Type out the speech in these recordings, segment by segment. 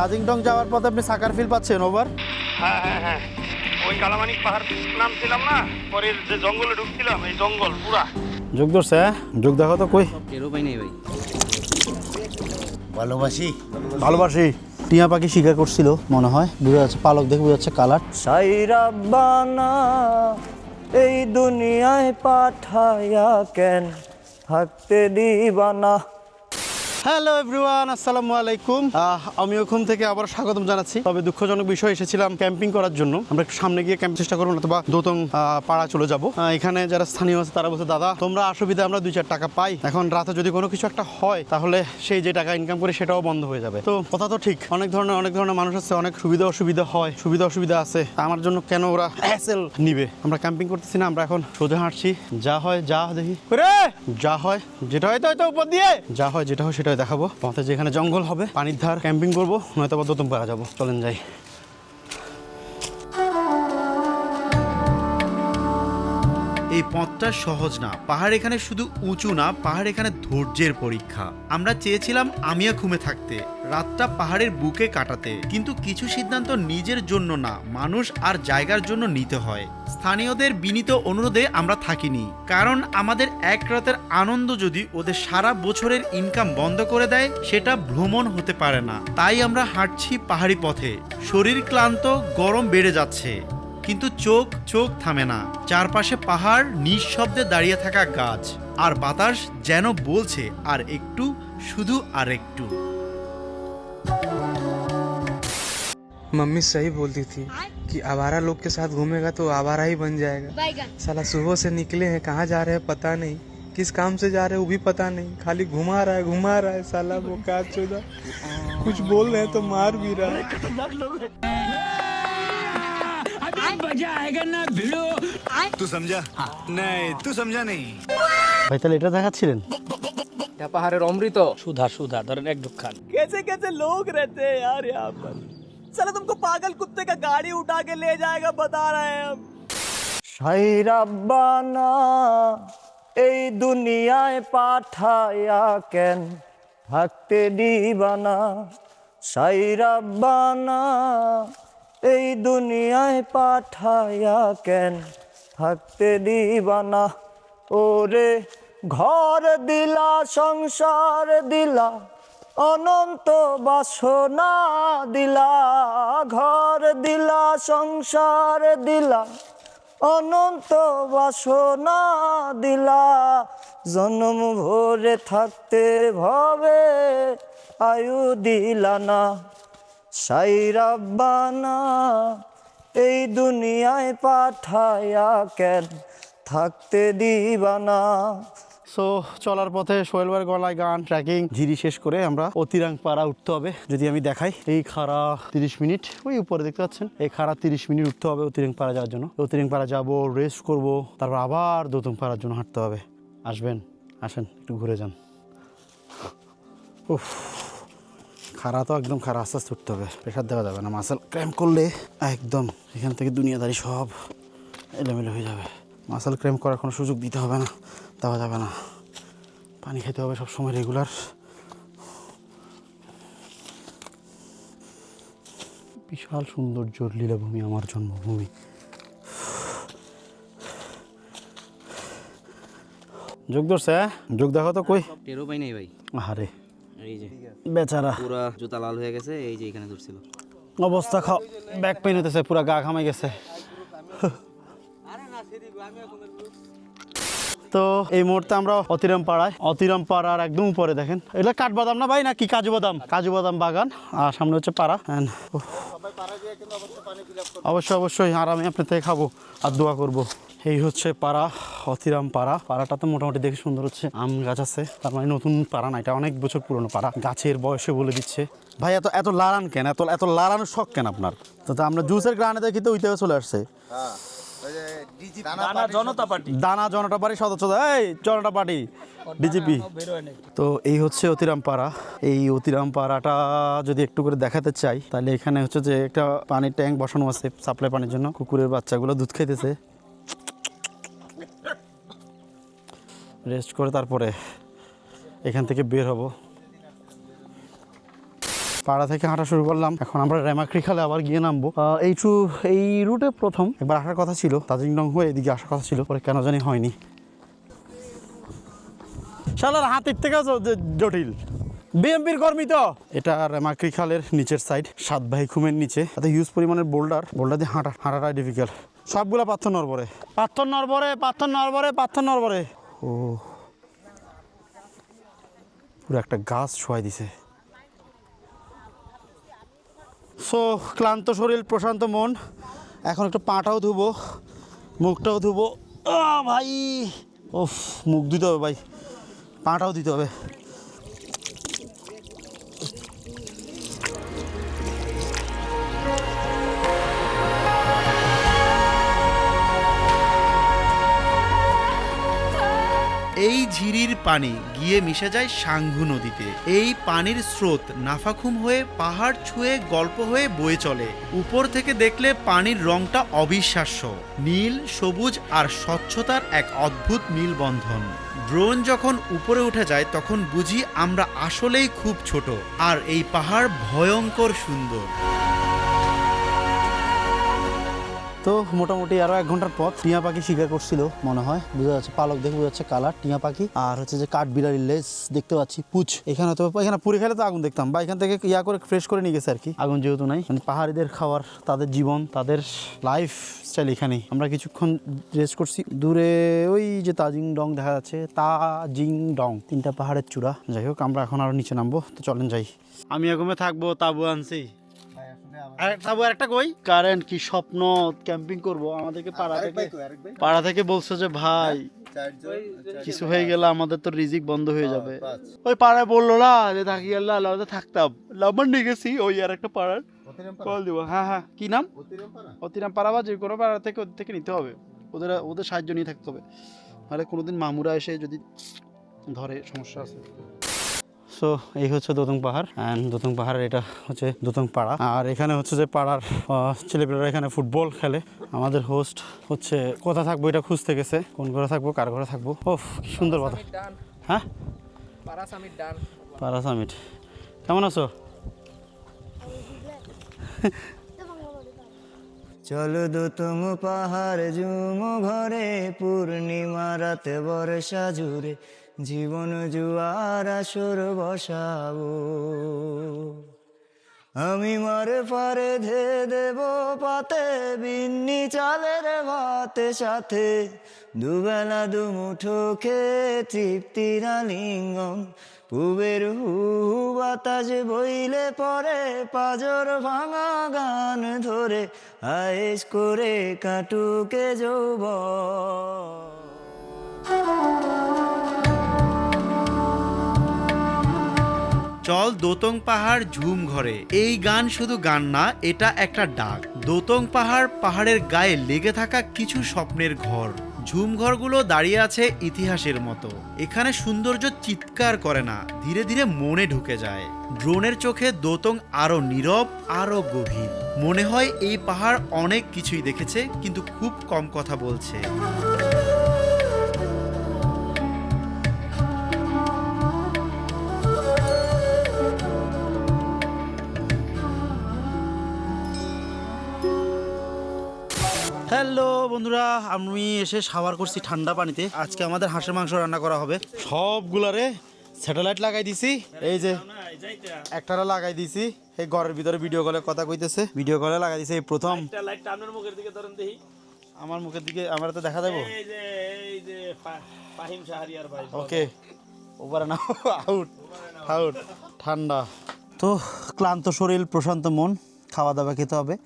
তাজিংডং যাওয়ার পথে আপনি সাকার ফিল পাচ্ছেন? ওভার। হ্যাঁ হ্যাঁ হ্যাঁ, ওই কালামানিক পাহাড় নামছিলাম না, পরে যে জঙ্গলে ঢুকছিলাম, এই জঙ্গল পুরা। যোগ ধরছে? হ্যাঁ, যোগ দেখো তো কই। টেরও পাই নাই ভাই। ভালোবাসি। টিয়া পাখি শিকার করছিল মনে হয়, বোঝা যাচ্ছে, পালক দেখে বোঝা যাচ্ছে কালার। সাইরাব্বানা এই দুনিয়ায় পাঠায়া কেন থাকতে দিবানা। হ্যালো এভরিওয়ান, আসসালামু আলাইকুম। আমিও ঘুম থেকে আবার স্বাগতম জানাচ্ছি। তবে দুঃখজনক বিষয়, এসেছিলাম ক্যাম্পিং করার জন্য। আমরা একটু সামনে গিয়ে ক্যাম্প চেষ্টা করবো, অথবা দোতং পাড়া চলে যাব। এখানে যারা স্থানীয় আছে তারা বলছে, দাদা তোমরা অসুবিধা, আমরা 2-4 টাকা পাই, এখন রাতে যদি কোনো কিছু একটা হয় তাহলে সেই যে টাকা ইনকাম করি সেটাও বন্ধ হয়ে যাবে। তো কথা তো ঠিক, অনেক ধরনের মানুষ আছে, অনেক সুবিধা অসুবিধা হয়, সুবিধা অসুবিধা আছে। আমার জন্য কেন ওরা হ্যাসেল নিবে? আমরা ক্যাম্পিং করতেছি না, আমরা এখন সোজা হাঁটছি। যা হয় যা দেখি, যা হয় যেটা হয়, তো উপর দিয়ে যা হয় যেটা হয় সেটা দেখাবো। পথে যেখানে জঙ্গল হবে, পানির ধার ক্যাম্পিং করবো, নয়তো বা দোতম পাড়া যাবো। চলেন যাই। এই পথটা সহজ না। পাহাড় এখানে শুধু উঁচু না, পাহাড় এখানে ধৈর্যের পরীক্ষা। আমরা চেয়েছিলাম আমিয়া খুমে থাকতে, রাতটা পাহাড়ের বুকে কাটাতে, কিন্তু কিছু সিদ্ধান্ত নিজের জন্য না, মানুষ আর জায়গার জন্য নিতে হয়। স্থানীয়দের বিনীত অনুরোধে আমরা থাকিনি, কারণ আমাদের এক রাতের আনন্দ যদি ওদের সারা বছরের ইনকাম বন্ধ করে দেয়, সেটা ভ্রমণ হতে পারে না। তাই আমরা হাঁটছি পাহাড়ি পথে। শরীর ক্লান্ত, গরম বেড়ে যাচ্ছে, কিন্তু চোখ থামে না। চারপাশে পাহাড়, নিঃশব্দে দাঁড়িয়ে থাকা গাছ, আর বাতাস যেন বলছে আর একটু, শুধু আর একটু। मम्मी सही बोलती थी कि आवारा लोग के साथ घूमेगा तो आवारा ही बन जाएगा। साला सुबह से निकले हैं, कहाँ जा रहे हैं पता नहीं, किस काम से जा रहे हैं वो भी पता नहीं, खाली घुमा रहा है साला वो काज चोदा। कुछ बोल रहे हैं तो मार भी रहा है। तू समझा नहीं, तू समझा नहीं। ভাই তাহলে এটা দেখাচ্ছিলেন? এটা পাহাড়ের অমৃত। সুধা ধরেন এক ঢুকখান। कैसे कैसे लोग रहते हैं यार यहाँ पर। साला तुमको पागल कुत्ते का गाड़ी उठा के ले जाएगा, बता रहे हैं हम। সাইরাব্বানা এই দুনিয়ায় পাঠায়া কেন থাকতে দিবানা। সাইরাব্বানা এই দুনিয়ায় পাঠায়া কেন থাকতে দিবানা। ওরে ঘর দিলা, সংসার দিলা, অনন্ত বাসনা দিলা। ঘর দিলা, সংসার দিলা, অনন্ত বাসনা দিলা। জন্ম ভরে থাকতে ভবে আয়ু দিলা না। সাইরাব্বানা এই দুনিয়ায় পাঠায়া কেন থাকতে দিবানা। সো চলার পথে সোহেল ভাইয়ের গলায় গান, ট্রেকিং, জিরি শেষ করে আমরা অতিরাং পাড়া উঠতে হবে। যদি আমি দেখাই, এই খাড়া 30 মিনিট, ওই উপরে দেখতে পাচ্ছেন, এই খাড়া 30 মিনিট উঠতে হবে অতিরাং পাড়া যাওয়ার জন্য। অতিরাং পাড়া যাবো, রেস্ট করব, তারপর আবার দোতং পাড়ার জন্য হাঁটতে হবে। আসেন একটু ঘুরে যান। উফ, খাড়া তো একদম খাড়া, আস্তে আস্তে উঠতে হবে, প্রেশার দেওয়া যাবে না। মাসেল ক্র্যাম্প করলে একদম এখান থেকে দুনিয়াদারি সব এলোমেলো হয়ে যাবে। মাসেল ক্র্যাম্প করার কোনো সুযোগ দিতে হবে না, দেওয়া যাবে না। পানি খেতে হবে সবসময় রেগুলার। বিশাল সৌন্দর্যর লীলাভূমি আমার জন্মভূমি। যোগ ধরছে? যোগ দেখো তো কই। টেরও পাই নাই ভাই। আরে এই যে বেচারা, পুরা জুতা লাল হয়ে গেছে, এই যে এখানে ধরছিল। অবস্থা খাও, ব্যাক পেইন হতেছে, পুরা গা ঘামাই গেছে। তো এই মুহূর্তে আমরা অতিরাম পাড়ার একদম উপরে দেখেন, এটা কাঠবাদাম না ভাই, না কি কাজু বাদাম বাগান, আর সামনে হচ্ছে পাড়া। অবশ্যই, আর আমি আপনার থেকে খাবো আর দোয়া করবো। এই হচ্ছে পাড়া, অতিরাম পাড়া। পাড়াটা তো মোটামুটি দেখে সুন্দর হচ্ছে, আম গাছ আছে, তার মানে নতুন পাড়া না, এটা অনেক বছর পুরনো পাড়া। গাছের বয়সে বলে দিচ্ছে। ভাই এত লাড়ান কেন, এত লাড়ানোর শখ কেন আপনার? তো আমরা জুসের গ্রানে দেখি তো ওইটাও চলে আসছে। দানা জনতা পার্টি সদস্য, এই জনতা পার্টি ডিজিপি। তো এই হচ্ছে অতিরাম পাড়া। এই অতিরাম পাড়াটা যদি একটু করে দেখাতে চাই, তাহলে এখানে হচ্ছে যে একটা পানির ট্যাঙ্ক বসানো আছে সাপ্লাই পানির জন্য। কুকুরের বাচ্চাগুলো দুধ খাইতেছে, রেস্ট করে তারপরে এখান থেকে বের হব। পাড়া থেকে হাঁটা শুরু করলাম, এখন আমরা রেমাক্রি খালে আবার গিয়ে নামবো। এই রুটে প্রথম একবার আসার কথা ছিল, তাজিংডং হয়ে এদিকে আসার কথা ছিল, পরে কেন জানি হয়নি। শালার হাতের থেকে জটিল বিএমপির কর্মী তো। এটা রেমাক্রি খালের নিচের সাইড, সাত ভাই খুমের নিচে, এত হিউজ পরিমাণের বোল্ডার দিয়ে হাঁটাটাই ডিফিকাল্ট। সবগুলা পাথর নড়বড়ে। ও পুরো একটা গাছ ছোঁয়াই দিছে। সো ক্লান্ত শরীর প্রশান্ত মন, এখন একটু পাটাও ধুবো, মুখটাও ধুবো। ভাই ওফ, মুখ দিতে হবে ভাই, পাটাও দিতে হবে। এই ঝিরির পানি গিয়ে মিশে যায় সাঙ্গু নদীতে। এই পানির স্রোত নাফাখুম হয়ে পাহাড় ছুঁয়ে গল্প হয়ে বয়ে চলে। উপর থেকে দেখলে পানির রংটা অবিশ্বাস্য, নীল, সবুজ আর স্বচ্ছতার এক অদ্ভুত মেলবন্ধন। ড্রোন যখন উপরে উঠে যায় তখন বুঝি আমরা আসলেই খুব ছোট, আর এই পাহাড় ভয়ঙ্কর সুন্দর। তো মোটামুটি আরো 1 ঘন্টার পথ টিয়া পাখি শিকার করছিল মনে হয়, বোঝা যাচ্ছে পালক দেখে বোঝা যাচ্ছে কালার টিয়া পাখি। আর হচ্ছে যে কাঠ বিড়ালির লেজ দেখতে পাচ্ছি, পুচ। এখানে পুরি খেলে তো আগুন দেখতাম বা এখান থেকে করে ফ্রেশ করে নিয়ে গেছে আর কি, আগুন যেহেতু নাই। মানে পাহাড়িদের খাওয়ার, তাদের জীবন, তাদের লাইফ স্টাইল এখানেই। আমরা কিছুক্ষণ রেস্ট করছি। দূরে ওই যে তাজিংডং দেখা যাচ্ছে, তাজিংডং 3টা পাহাড়ের চূড়া। যাই হোক, আমরা এখন আরো নিচে নামবো, তো চলেন যাই। আমি এগমে থাকবো, তাবু আনছি। একটা কই কারেন্ট কি স্বপ্ন, ক্যাম্পিং করব। আমাদেরকে পাড়া থেকে বলছে যে ভাই কিছু হয়ে গেলে আমাদের তো রিজিক বন্ধ হয়ে যাবে। ওই পাড়ায় বললো না যে থাকি আল্লাহ থাকতাম, নাম্বার নিয়ে গেছি ওই আর একটা পাড়ার, কল দিব। হ্যাঁ কি নাম? অতিরাম পাড়া বা যে কোনো পাড়া থেকে ওদের থেকে নিতে হবে, ওদের সাহায্য নিয়ে থাকতে হবে, নাহলে কোনোদিন মামুরা এসে যদি ধরে সমস্যা আছে। সো এই হচ্ছে দোতং পাহাড়, অ্যান্ড দোতং পাহাড়ের এটা হচ্ছে দোতং পাড়া। আর এখানে হচ্ছে যে পাড়ার ছেলেপেলেরা এখানে ফুটবল খেলে। আমাদের হোস্ট হচ্ছে কোথা থাকবো এটা খুঁজতে গেছে, কোন ঘরে থাকবো, কার ঘরে থাকবো। ওফ কি সুন্দর কথা। হ্যাঁ পাড়া সামিট, কেমন আছো? চলো দোতং পাহাড় ঝুম ঘরে, পূর্ণিমা রাতে বর্ষা জুড়ে, জীবন জুয়ার আসর বসাবো। আমি মারে পারে ধে দেব পাতে, বিন্নি চালের ভাতে সাথে, দুবেলা দুমুঠো খেয়ে তৃপ্তির আলিঙ্গন। পুবের হু বাতাস বইলে পরে, পাজর ভাঙা গান ধরে, আয়েশ করে কাটুকে যৌবন। চল দোতং পাহাড় ঝুম ঘরে। এই গান শুধু গান না, এটা একটা ডাক। দোতং পাহাড়ের গায়ে লেগে থাকা কিছু স্বপ্নের ঘর। ঝুম ঘরগুলো দাঁড়িয়ে আছে ইতিহাসের মতো। এখানে সৌন্দর্য চিৎকার করে না, ধীরে ধীরে মনে ঢুকে যায়। ড্রোনের চোখে দোতং আরো নীরব, আরো গভীর। মনে হয় এই পাহাড় অনেক কিছুই দেখেছে, কিন্তু খুব কম কথা বলছে। হ্যালো বন্ধুরা, আমি এসে শাওয়ার করছি ঠান্ডা পানিতে। আজকে আমাদের হাঁসের মাংস রান্না করা হবে। সবগুলারে স্যাটেলাইট লাগাই দিছি, এই যে একটারা লাগাই দিছি। এই ঘরের ভিতরে ভিডিও কলে কথা কইতেছে, ভিডিও কলে লাগাই দিছে। এই প্রথম আপনার মুখের দিকে ধরেন দেখি, আমার মুখের দিকে, আমার তো দেখা যাবো। এই যে ফাহিম শাহরিয়ার ভাই। ওকে, ওভার না, আউট। ঠান্ডা তো, ক্লান্ত শরীর প্রশান্ত মন, খাওয়া দাওয়া খেতে হবে।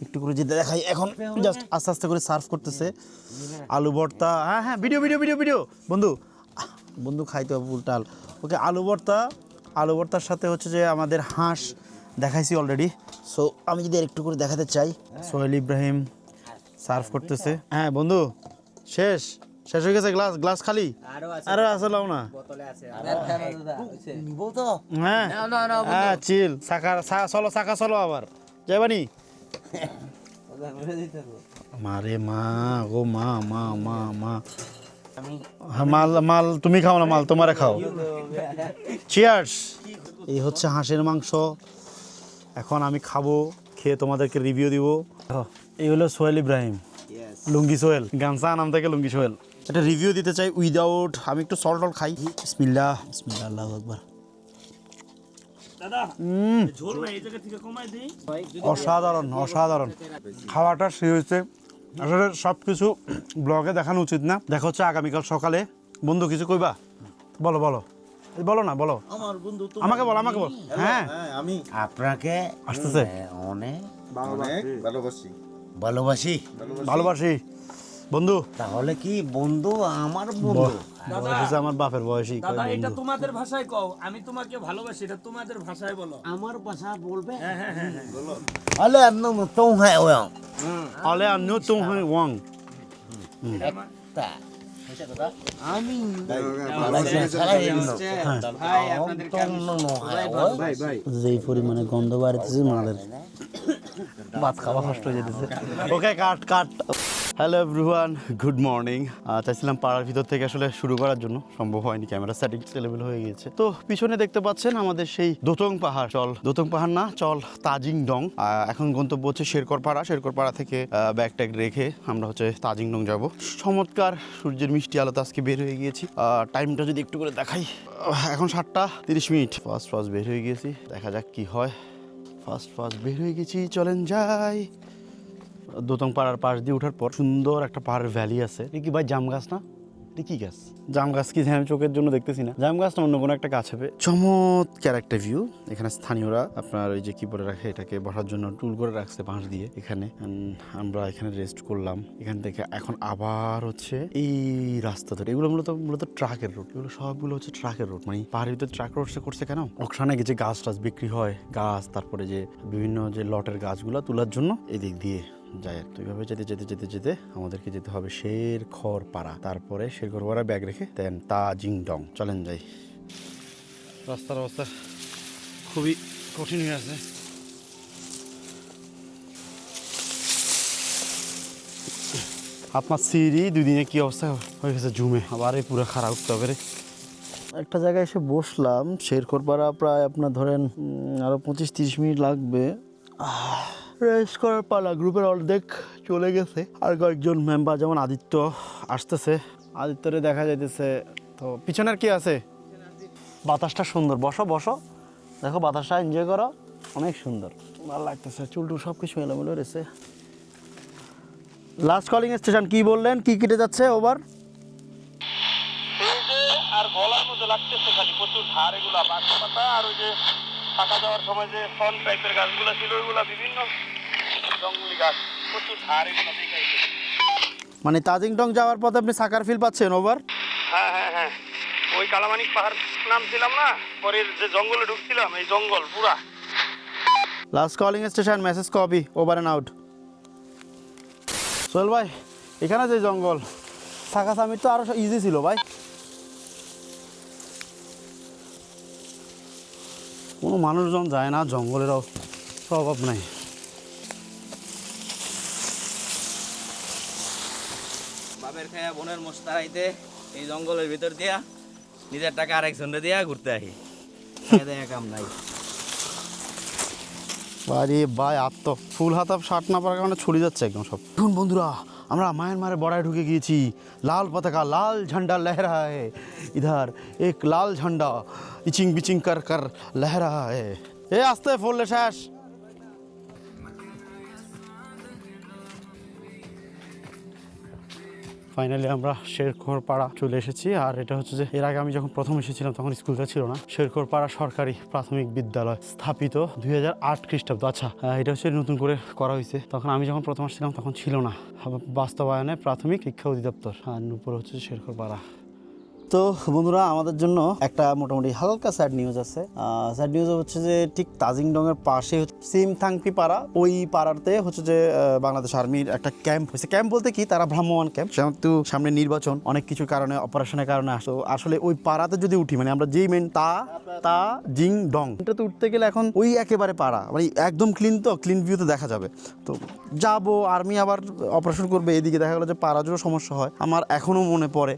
একটু করে যেতে দেখাই, এখন জাস্ট আস্তে আস্তে করে সার্ভ করতেছে। আলু ভর্তা, হ্যাঁ ভিডিও বন্ধু খাইতে হবে উল্টাল। ওকে, আলু ভর্তার সাথে হচ্ছে যে আমাদের হাঁস দেখাইছি অলরেডি। সো আমি যদি একটু করে দেখাতে চাই, সোহেল ইব্রাহিম সার্ভ করতেছে। হ্যাঁ বন্ধু, শেষ হয়ে গেছে। গ্লাস খালি আরো আছে, লাও না। হ্যাঁ চিল চাকা চলো আবার যাইবানি। মারে মা গো, মা মাল তুমি খাও না, মাল তোমারে খাও। চিয়ার্স। এই হচ্ছে হাঁসের মাংস, এখন আমি খাবো, খেয়ে তোমাদেরকে রিভিউ দিব। এই হলো সোহেল ইব্রাহিম, লুঙ্গি সোহেল, গামছা নাম থেকে লুঙ্গি সোহেল। এটা রিভিউ দিতে চাই উইদাউট, আমি একটু সল্ট খাই। বিসমিল্লাহ, বিসমিল্লাহ, আল্লাহু আকবার। অসাধারণ অসাধারণ খাওয়াটা সে হয়েছে। আসলে সব কিছু ব্লগে দেখানো উচিত না। দেখা হচ্ছে আগামীকাল সকালে। বন্ধু কিছু কইবা? বলো বলো বলো না, বলো। আমার বন্ধু তো আমাকে বল, আমাকে বল। হ্যাঁ, আমি আপনাকে আসতেছে। অনেক ভালোবাসি ভালোবাসি ভালোবাসি বন্ধু। তাহলে কি বন্ধু আমার বন্ধু? বয়স আমার বাপের বয়সী। দাদা এটা তোমাদের ভাষায় কও, আমি তোমাকে ভালোবাসি, এটা তোমাদের ভাষায় বলো। আমার ভাষা বলবে? আলে আমি তো হ্যাঁ ওয়া আলে আন্নু তুম হ্যাঁ ওয়াং। তা আমি যেই পরিমাণে গন্ধ বাড়িতেছে মাদের ভাত খাওয়া কষ্ট হয়ে যেতেছে। Okay cut cut. Hello everyone, good morning. চাইছিলাম পাড়ার ভিতর থেকে আসলে শুরু করার জন্য, সম্ভব হয়নি, ক্যামেরা সেটিং লেভেল হয়ে গিয়েছে। তো পিছনে দেখতে পাচ্ছেন আমাদের সেই দোতং পাহাড়। চল দোতং পাহাড় না, চল তাজিং ডং। এখন গন্তব্য হচ্ছে শেরকরপাড়া। শেরকরপাড়া থেকে ব্যাগ ট্যাগ রেখে আমরা হচ্ছে তাজিং ডং যাব। চমৎকার সূর্যের মিষ্টি আলোতে আজকে বের হয়ে গিয়েছি। টাইমটা যদি একটু করে দেখাই, এখন 7:30। ফার্স্ট বের হয়ে গিয়েছি, দেখা যাক কি হয়। ফার্স্ট বের হয়ে গেছি, চলেন যাই। দোতং পাড়ার পাশ দিয়ে ওঠার পর সুন্দর একটা পাহাড়ের ভ্যালি আছে। এটা কি ভাই জাম গাছ না? এটা কি গাছ? জাম গাছ কি আমি চোখের জন্য দেখতেছি না। জাম গাছ না, অন্য কোনো একটা গাছ হবে। চমৎকার একটা ভিউ। এখানে স্থানীয়রা আপনার ওই যে কি বলে রাখে, এটাকে বসার জন্য টুল করে রাখছে বাঁশ দিয়ে। এখানে আমরা এখানে রেস্ট করলাম। এখান থেকে এখন আবার হচ্ছে এই রাস্তা ধরে, এগুলো মূলত ট্রাকের রুট। এগুলো সবগুলো হচ্ছে ট্রাকের রুট। মানে পাহাড়ের ভিতরে ট্রাক রোড করছে কেন? অকশানে যে গাছ টাছ বিক্রি হয়, গাছ, তারপরে যে বিভিন্ন যে লটের গাছগুলো তোলার জন্য এদিক দিয়ে যাই। তো এইভাবে যেতে আমাদেরকে যেতে হবে শেরখরপাড়া। তারপরে শেরখরপাড়া ব্যাগ রেখে দেন তাজিং ডং। চলেন যাই। রাস্তার অবস্থা খুবই কঠিন হয়ে আছে। আপনার সিঁড়ি 2 দিনে কি অবস্থা হয়ে গেছে জুমে, আবার এই পুরো খারাপ উঠতে হবে রে। একটা জায়গায় এসে বসলাম, শেরখরপাড়া প্রায় আপনার ধরেন আরো 25-30 মিনিট লাগবে। রেস্ট করার পালা। গ্রুপের অর্ধেক চলে গেছে, আর কয়েকজন মেম্বার যেমন আদিত্য আসতেছে। আদিত্যরে দেখা যাইতেছে। তো পিছনের কি আছে? বাতাসটা সুন্দর। বসো বসো, দেখো বাতাসটা এনজয় করো, অনেক সুন্দর, ভালো লাগতেছে। চুলটুল সব কিছু এলোমেলো রয়েছে। লাস্ট কলিং স্টেশন কি বললেন? কি কেটে যাচ্ছে ওভার? আর গলার মধ্যে লাগতেছে খালি প্রচুর ধার। এগুলা বাঁশ পাতা আর ওই যে ফাঁকা যাওয়ার সময় যে ফল টাইপের গাছগুলো ছিল, ওইগুলা বিভিন্ন জঙ্গলি গাছ, প্রচুর ধার। এগুলো দেখাই মানে তাজিং ডং যাওয়ার পথে আপনি সাকার ফিল পাচ্ছেন? ওভার। হ্যাঁ, ওই কালামানিক পাহাড় নামছিলাম না, পরে যে জঙ্গলে ঢুকছিলাম, এই জঙ্গল পুরা। Last calling station, message copy, over and out. Sohel ভাই, এখানে যে জঙ্গল, সাকা সামিট তো আরো ইজি ছিল ভাই। কোনো মানুষজন যায় না, জঙ্গলেরও অভাব নাই। বাপের খায়া বোনের মোস্তারাইতে এই জঙ্গলের ভিতর দিয়া নিজের টাকা আরেকজনরে দিয়া ঘুরতে আহি। দেখা কাম নাই। আরে ভাই, আর তো ফুল হাতা শার্ট না পারার কারণে ছড়িয়ে যাচ্ছে একদম সব। এখন বন্ধুরা, আমরা মায়ানমারের বর্ডারে ঢুকে গিয়েছি। লাল পতাকা, লাল ঝান্ডা লহরা है इधर, एक लाल झंडा इचिंग बिचिंग कर कर लहरा है। এ আস্তে ফুললে শেষ। ফাইনালি আমরা শেরখরপাড়া চলে এসেছি। আর এটা হচ্ছে যে এর আগে আমি যখন প্রথম এসেছিলাম তখন স্কুলটা ছিল না। শেরখরপাড়া সরকারি প্রাথমিক বিদ্যালয়, স্থাপিত 2008 খ্রিস্টাব্দ। আচ্ছা, এটা হচ্ছে নতুন করে করা হয়েছে। তখন আমি যখন প্রথম আসছিলাম তখন ছিল না। বাস্তবায়নে প্রাথমিক শিক্ষা অধিদপ্তর। আর উপরে হচ্ছে শেরখরপাড়া। তো বন্ধুরা, আমাদের জন্য একটা মোটামুটি হালকা স্যাড নিউজ আছে। স্যাড নিউজ হচ্ছে যে ঠিক তাজিং ডং এর পাশে সিমথাংপি পাড়া, ওই পাড়াতে হচ্ছে যে বাংলাদেশ আর্মির একটা ক্যাম্প হয়েছে। ক্যাম্প বলতে কি, তারা ভ্রাম্যমান ক্যাম্প। যেহেতু সামনে নির্বাচন, অনেক কিছু কারণে, অপারেশনের কারণে আসতো। আসলে ওই পাড়াতে যদি উঠি, মানে আমরা যেই মেন তাজিং ডং এটাতে উঠতে গেলে এখন ওই একেবারে পাড়া, মানে একদম ক্লিন, তো ক্লিন ভিউতে দেখা যাবে। তো যাবো, আর্মি আবার অপারেশন করবে, এদিকে দেখা গেলো যে পাড়া জুড়ে সমস্যা হয়। আমার এখনো মনে পড়ে,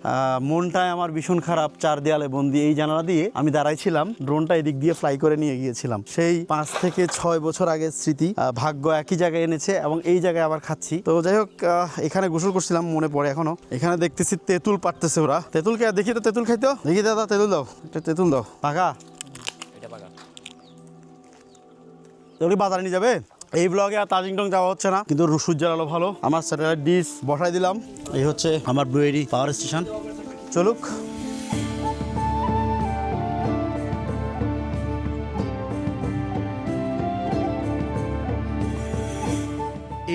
মনটায় আমার ভীষণ খারাপ, 4 দেয়ালে বন্দি। এই জানালা দিয়ে আমি দাঁড়াইছিলাম, ড্রোনটা এদিক দিয়ে ফ্লাই করে নিয়ে গিয়েছিলাম। সেই 5 থেকে 6 বছর আগের স্মৃতি, ভাগ্য একই জায়গায় এনেছে এবং এই জায়গায় আবার খাচ্ছি। তো যাই হোক, এখানে গোসল করছিলাম, মনে পড়ে এখনো। এখানে দেখতেছি তেঁতুল পাড়তেছে ওরা। তেঁতুলকে দেখি তো, তেঁতুল খাইতো দেখি। দাদা তেঁতুল দাও, একটা তেঁতুল দাও। পাকা তেঁতুল বাজারে নিয়ে যাবে। এই ব্লগে আর তাজিংডং যাওয়া হচ্ছে না, কিন্তু সূর্যের আলো ভালো। আমার স্যাটেলাইট ডিশ বসাই দিলাম। এই হচ্ছে আমার ব্লুয়েরি পাওয়ার স্টেশন। চলুক।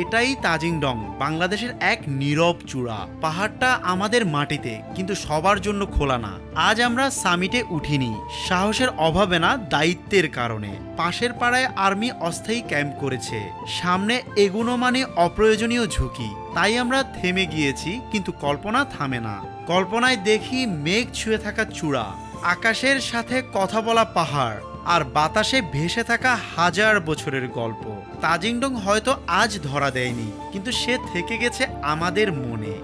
এটাই তাজিংডং, বাংলাদেশের এক নীরব চূড়া। পাহাড়টা আমাদের মাটিতে, কিন্তু সবার জন্য খোলা না। আজ আমরা সামিটে উঠিনি সাহসের অভাবে না, দায়িত্বের কারণে। পাশের পাড়ায় আর্মি অস্থায়ী ক্যাম্প করেছে, সামনে এগুনো মানে অপ্রয়োজনীয় ঝুঁকি। তাই আমরা থেমে গিয়েছি, কিন্তু কল্পনা থামে না। কল্পনায় দেখি মেঘ ছুঁয়ে থাকা চূড়া, আকাশের সাথে কথা বলা পাহাড়, আর বাতাসে ভেসে থাকা হাজার বছরের গল্প। তাজিংডং হয়তো আজ ধরা দেয়নি, কিন্তু সে থেকে গেছে আমাদের মনে।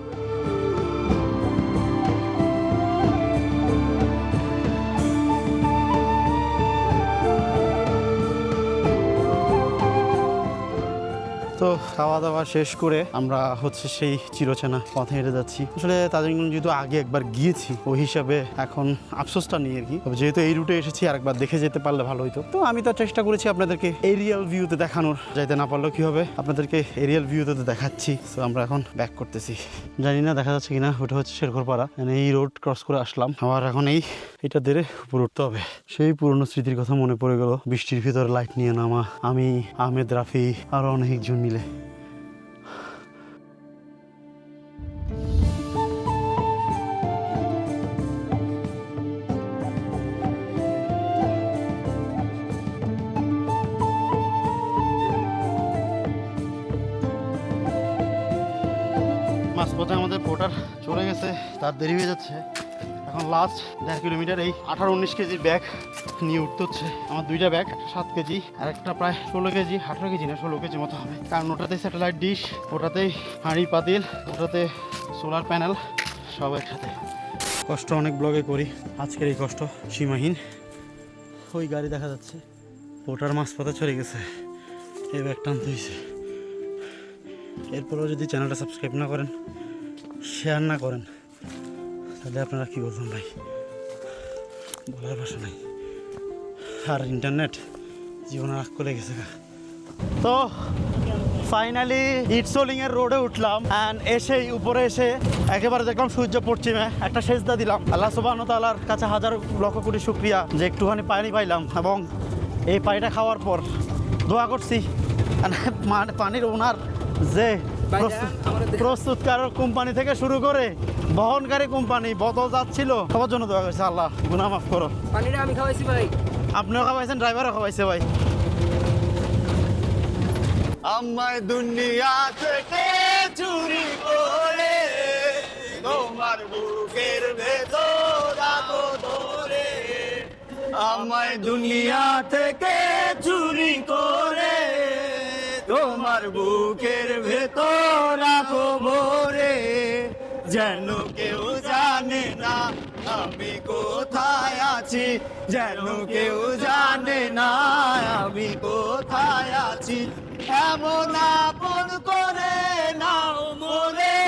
তো খাওয়া দাওয়া শেষ করে আমরা হচ্ছে সেই চিরচেনা পথে হেঁটে যাচ্ছি। আসলে তাজিংডং যেহেতু আগে একবার গিয়েছি, ওই হিসাবে এখন আফসোসটা নিয়ে আর কি। যেহেতু এই রুটে এসেছি, আরেকবার দেখে যেতে পারলে ভালো হতো। তো আমি তো চেষ্টা করেছি আপনাদেরকে এরিয়াল ভিউতে দেখানোর, যাইতে না পারলেও কি হবে, আপনাদেরকে এরিয়াল ভিউতে তো দেখাচ্ছি। তো আমরা এখন ব্যাক করতেছি। জানি না দেখা যাচ্ছে কিনা, ওটা হচ্ছে শেরঘরপাড়া। এই রোড ক্রস করে আসলাম, আবার এখন এটা ধরে উপরে উঠতে হবে। সেই পুরনো স্মৃতির কথা মনে পড়ে গেল। বৃষ্টির ভিতরে লাইট নিয়ে নামা, আমি, আহমেদ, রাফি আরো অনেকজন মিলে। মাঝপথে আমাদের পোর্টার চলে গেছে, তার দেরি হয়ে যাচ্ছে। এখন লাস্ট 1.5 কিলোমিটার এই 18-19 কেজির ব্যাগ নিয়ে উঠতে হচ্ছে। আমার 2টা ব্যাগ, 7 কেজি আর একটা প্রায় 16 কেজি, 18 কেজি না 16 কেজি মতো হবে। কারণ ওটাতে স্যাটেলাইট ডিশ, ওটাতেই হাঁড়ি পাতিল, ওটাতে সোলার প্যানেল, সব একসাথে। কষ্ট অনেক ব্লগে করি, আজকের এই কষ্ট সীমাহীন। ওই গাড়ি দেখা যাচ্ছে, পোর্টার মাঝপথে চলে গেছে, এই ব্যাগ টানতে হয়েছে। এরপরেও যদি চ্যানেলটা সাবস্ক্রাইব না করেন, শেয়ার না করেন, তাহলে আপনারা কী বলবেন ভাই, বলার ভাষা নাই। আর ইন্টারনেট জীবনে রাগ করে গেছে। তো ফাইনালি ইটসোলিংয়ের রোডে উঠলাম, অ্যান্ড এসেই উপরে এসে একেবারে দেখলাম সূর্য পশ্চিমে। একটা সেজদা দিলাম আল্লাহ সুবহানাহু ওয়া তাআলার কাছে, হাজার লক্ষ কোটি শুকরিয়া যে একটুখানি পানি পাইলাম। এবং এই পানিটা খাওয়ার পর দোয়া করছি পানির ওনার যে প্রস্তুতকারক কোম্পানি থেকে শুরু করে বহনকারী কোম্পানি, বোতল যাচ্ছিল, সবার জন্য দোয়া করছে, আল্লাহ গুনাহ মাফ করো। পানিটা আমি খাওয়াইছি ভাই, আপনিও খাওয়াইছেন, ড্রাইভারও খাওয়াইছে ভাই। আমায় দুনিয়া থেকে চুরি করে তোমার বুকের ভেতর রাখো ধরে। আমায় দুনিয়া থেকে চুরি করে তোমার বুকের ভেতর রাখো ভরে। যেন কেউ জানে না আমি কোথায় আছি, যেন কেউ জানে না আমি কোথায় আছি। এমন আপন করে নাও মোরে,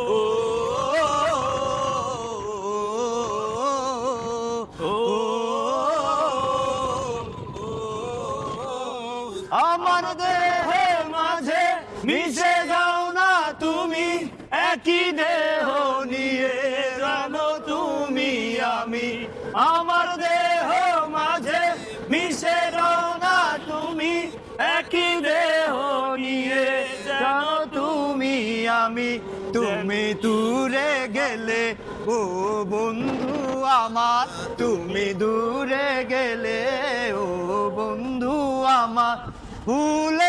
ও আমার দেহের মাঝে মিশে যাও না তুমি, একই দেহ নিয়ে জানো তুমি আমি। আমার দেহ মাঝে মিশে যাও না তুমি, একই দেহ নিয়ে জানো তুমি আমি। তুমি দূরে গেলে ও বন্ধু আমার, তুমি দূরে গেলে ও বন্ধু আমার। ভুল